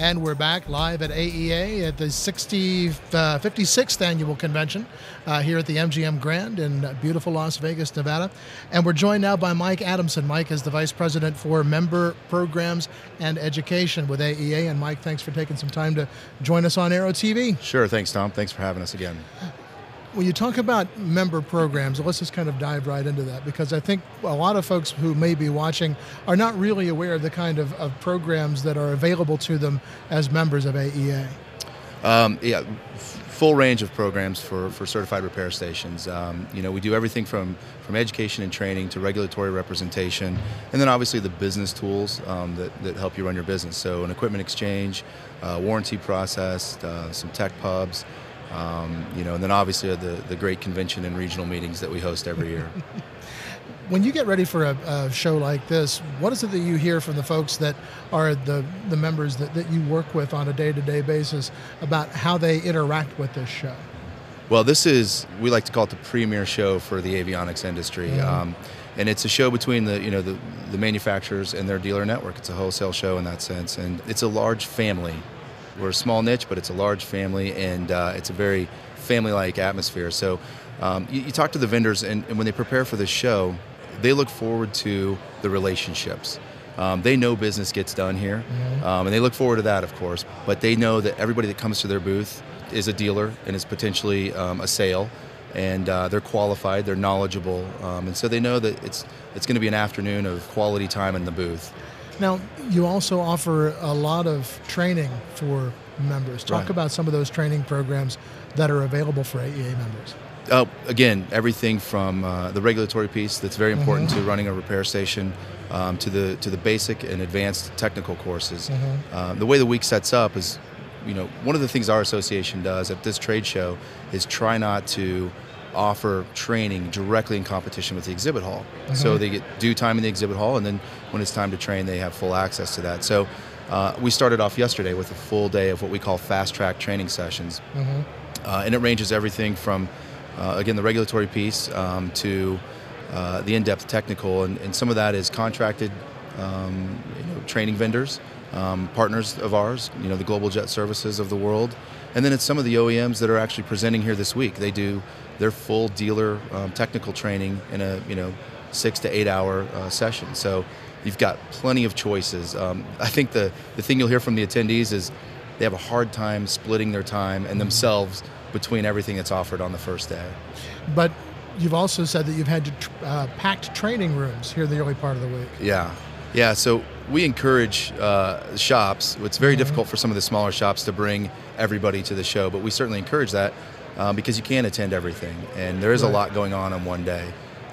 And we're back live at AEA at the 56th Annual Convention here at the MGM Grand in beautiful Las Vegas, Nevada. And we're joined now by Mike Adamson. Mike is the Vice President for Member Programs and Education with AEA. And Mike, thanks for taking some time to join us on Aero-TV. Sure, thanks Tom. Thanks for having us again. When you talk about member programs, let's just kind of dive right into that, because I think a lot of folks who may be watching are not really aware of the kind of programs that are available to them as members of AEA. Yeah, full range of programs for certified repair stations. We do everything from education and training to regulatory representation, and then obviously the business tools that help you run your business. So an equipment exchange, warranty process, some tech pubs, and then obviously the great convention and regional meetings that we host every year. When you get ready for a show like this, what is it that you hear from the folks that are the members that you work with on a day-to-day basis about how they interact with this show? Well, we like to call it the premier show for the avionics industry. Mm-hmm. And it's a show between the manufacturers and their dealer network. It's a wholesale show in that sense, and it's a large family. We're a small niche, but it's a large family, and it's a very family-like atmosphere. So you talk to the vendors, and when they prepare for this show, they look forward to the relationships. They know business gets done here, and they look forward to that, of course, but they know that everybody that comes to their booth is a dealer and is potentially a sale, and they're qualified, they're knowledgeable, and so they know that it's going to be an afternoon of quality time in the booth. Now, you also offer a lot of training for members. Talk about some of those training programs that are available for AEA members. Again, everything from the regulatory piece that's very important to running a repair station, to the basic and advanced technical courses. The way the week sets up is, one of the things our association does at this trade show is try not to offer training directly in competition with the exhibit hall. So they get due time in the exhibit hall, and then when it's time to train, they have full access to that. So we started off yesterday with a full day of what we call fast-track training sessions. And it ranges everything from, again, the regulatory piece to the in-depth technical, and some of that is contracted training vendors, partners of ours, the global jet services of the world. And then it's some of the OEMs that are actually presenting here this week. They do their full dealer technical training in a 6 to 8 hour session. So you've got plenty of choices. I think the thing you'll hear from the attendees is they have a hard time splitting their time and themselves between everything that's offered on the first day. But you've also said that you've had to packed training rooms here in the early part of the week. Yeah. So we encourage shops. It's very difficult for some of the smaller shops to bring everybody to the show, but we certainly encourage that because you can't attend everything, and there is a lot going on one day.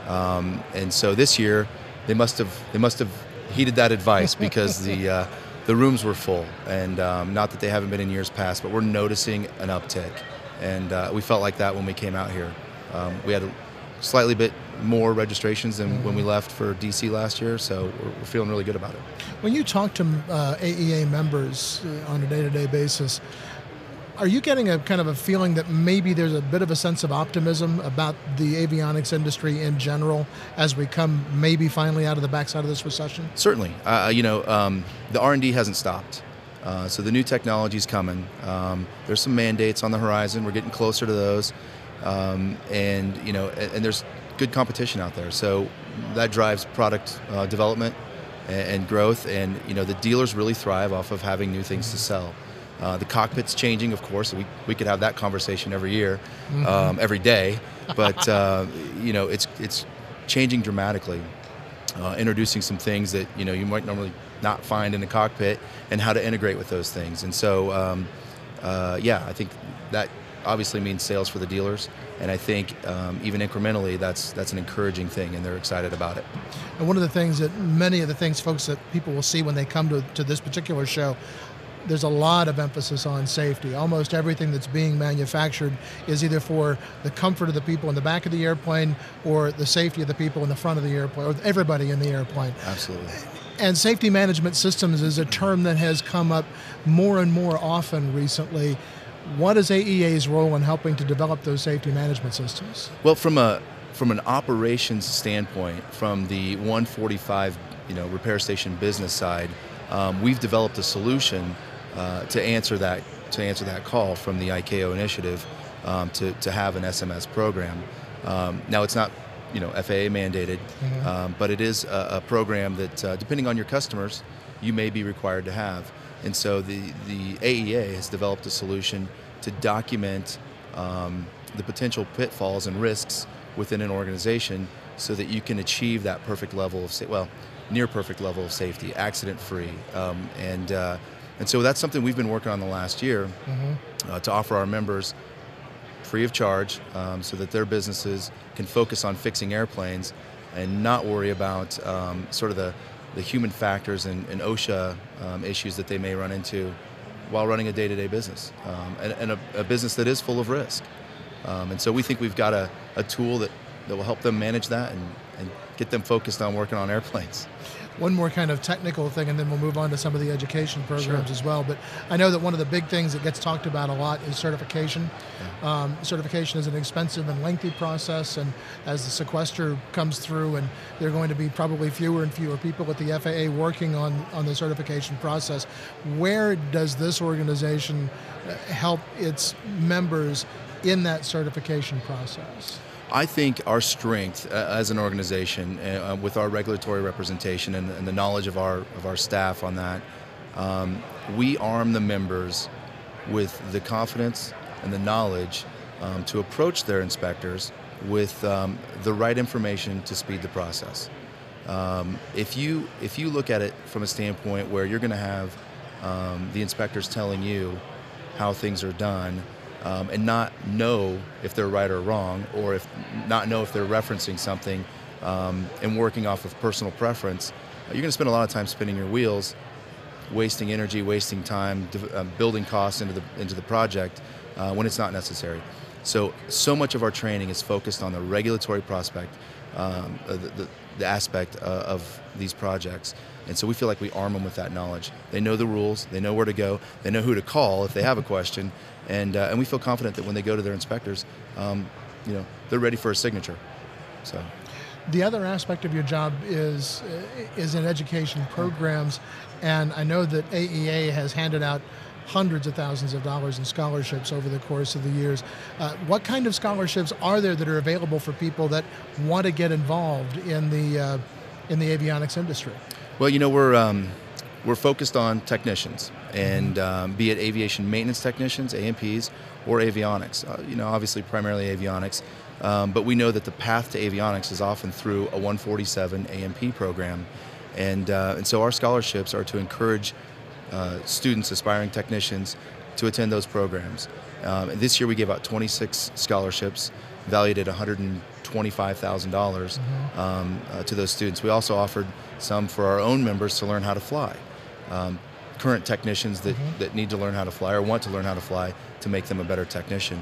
And so this year, they must have heeded that advice because the rooms were full, and not that they haven't been in years past, but we're noticing an uptick, and we felt like that when we came out here. We had a slightly bit more registrations than when we left for DC last year, so we're feeling really good about it. When you talk to AEA members on a day-to-day basis, are you getting a kind of a feeling that maybe there's a bit of a sense of optimism about the avionics industry in general as we come maybe finally out of the backside of this recession? Certainly. The R&D hasn't stopped. So the new technology's coming. There's some mandates on the horizon. We're getting closer to those. And there's good competition out there. So that drives product development and growth. And, the dealers really thrive off of having new things to sell. The cockpit's changing, of course. We could have that conversation every year, every day. But, it's changing dramatically, introducing some things that, you might normally not find in a cockpit, and how to integrate with those things. And so, I think that obviously means sales for the dealers. And I think even incrementally, that's an encouraging thing, and they're excited about it. And one of the things that many of the things folks that people will see when they come to this particular show, there's a lot of emphasis on safety. Almost everything that's being manufactured is either for the comfort of the people in the back of the airplane or the safety of the people in the front of the airplane, or everybody in the airplane. Absolutely. And safety management systems is a term that has come up more and more often recently. What is AEA's role in helping to develop those safety management systems? Well, from an operations standpoint, from the 145 repair station business side, we've developed a solution to answer that call from the ICAO initiative to have an SMS program. Now it's not FAA mandated, but it is a program that depending on your customers you may be required to have. And so the AEA has developed a solution to document the potential pitfalls and risks within an organization so that you can achieve that perfect level of near perfect level of safety, accident-free. And so that's something we've been working on the last year to offer our members free of charge so that their businesses can focus on fixing airplanes and not worry about sort of the human factors and OSHA issues that they may run into while running a day-to-day business, and a business that is full of risk. And so we think we've got a tool that will help them manage that and get them focused on working on airplanes. One more kind of technical thing, and then we'll move on to some of the education programs Sure. as well. But I know that one of the big things that gets talked about a lot is certification. Yeah. Certification is an expensive and lengthy process, and as the sequester comes through, and there are going to be probably fewer and fewer people at the FAA working on the certification process, where does this organization help its members in that certification process? I think our strength as an organization, with our regulatory representation and the knowledge of our staff on that, we arm the members with the confidence and the knowledge to approach their inspectors with the right information to speed the process. If you look at it from a standpoint where you're going to have the inspectors telling you how things are done, and not know if they're right or wrong, or not know if they're referencing something and working off of personal preference, you're going to spend a lot of time spinning your wheels, wasting energy, wasting time, building costs into the project when it's not necessary. So much of our training is focused on the regulatory prospect, the aspect of these projects. And so we feel like we arm them with that knowledge. They know the rules, they know where to go, they know who to call if they have a question, and we feel confident that when they go to their inspectors, they're ready for a signature. So. The other aspect of your job is in education programs, and I know that AEA has handed out hundreds of thousands of dollars in scholarships over the course of the years. What kind of scholarships are there that are available for people that want to get involved in the avionics industry? Well, we're focused on technicians, and be it aviation maintenance technicians, AMPs, or avionics. Obviously primarily avionics, but we know that the path to avionics is often through a 147 AMP program, and so our scholarships are to encourage students, aspiring technicians, to attend those programs. This year we gave out 26 scholarships valued at $125,000 to those students. We also offered some for our own members to learn how to fly. Current technicians that need to learn how to fly or want to learn how to fly to make them a better technician.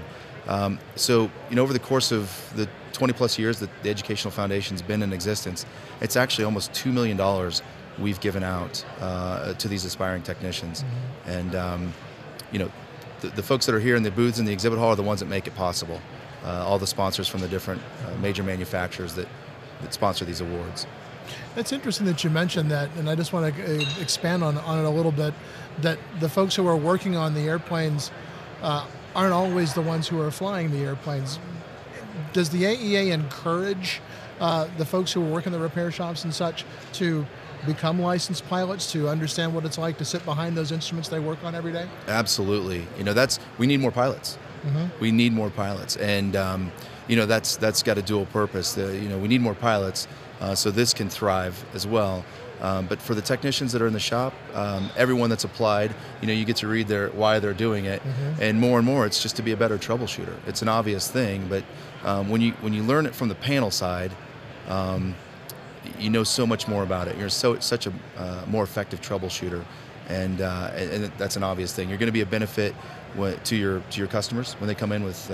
So over the course of the 20 plus years that the Educational Foundation's been in existence, it's actually almost $2 million we've given out to these aspiring technicians. And the folks that are here in the booths in the exhibit hall are the ones that make it possible. All the sponsors from the different major manufacturers that sponsor these awards. It's interesting that you mentioned that, and I just want to expand on it a little bit, that the folks who are working on the airplanes aren't always the ones who are flying the airplanes. Does the AEA encourage the folks who work in the repair shops and such to become licensed pilots, to understand what it's like to sit behind those instruments they work on every day? Absolutely. We need more pilots. We need more pilots, and that's got a dual purpose. We need more pilots so this can thrive as well. But for the technicians that are in the shop, everyone that's applied, you get to read why they're doing it, and more, it's just to be a better troubleshooter. It's an obvious thing, but when you learn it from the panel side, you know so much more about it. You're such a more effective troubleshooter, and that's an obvious thing. You're going to be a benefit to your customers when they come in with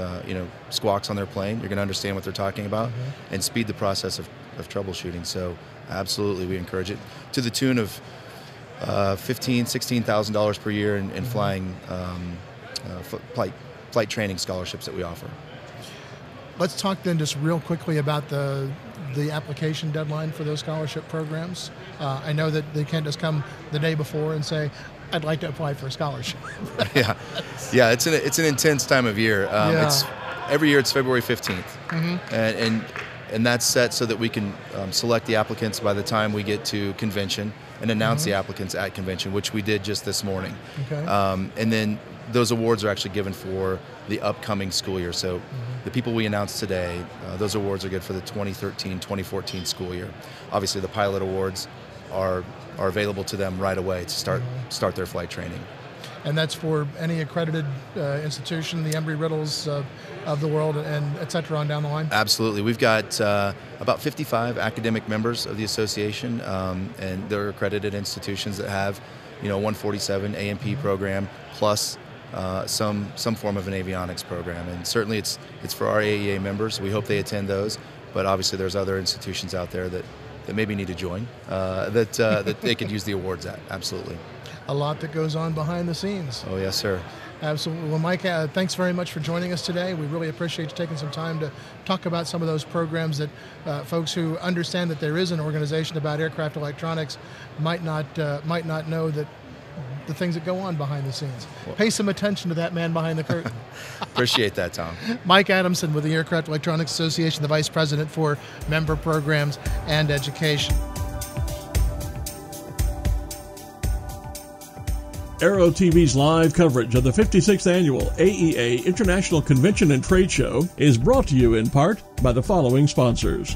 squawks on their plane. You're going to understand what they're talking about and speed the process of troubleshooting. So absolutely, we encourage it to the tune of $15,000, $16,000 per year in flying flight training scholarships that we offer. Let's talk then just real quickly about the application deadline for those scholarship programs. I know that they can't just come the day before and say, I'd like to apply for a scholarship. yeah. It's an intense time of year. It's every year. It's February 15th, and that's set so that we can select the applicants by the time we get to convention and announce the applicants at convention, which we did just this morning. Okay. And then those awards are actually given for the upcoming school year. So the people we announced today, those awards are good for the 2013-2014 school year. Obviously, the pilot awards are available to them right away to start their flight training. And that's for any accredited institution, the Embry-Riddles of the world, and et cetera, on down the line? Absolutely. We've got about 55 academic members of the association, and they're accredited institutions that have, 147 A&P program plus some form of an avionics program. And certainly it's for our AEA members. We hope they attend those, but obviously there's other institutions out there that maybe need to join that they could use the awards at. Absolutely. A lot that goes on behind the scenes. Oh, yes, sir. Absolutely. Well, Mike, thanks very much for joining us today. We really appreciate you taking some time to talk about some of those programs that folks who understand that there is an organization about aircraft electronics might not know that the things that go on behind the scenes. Pay some attention to that man behind the curtain. Appreciate that, Tom. Mike Adamson with the Aircraft Electronics Association, the Vice President for Member Programs and Education. Aero-TV's live coverage of the 56th Annual AEA International Convention and Trade Show is brought to you in part by the following sponsors.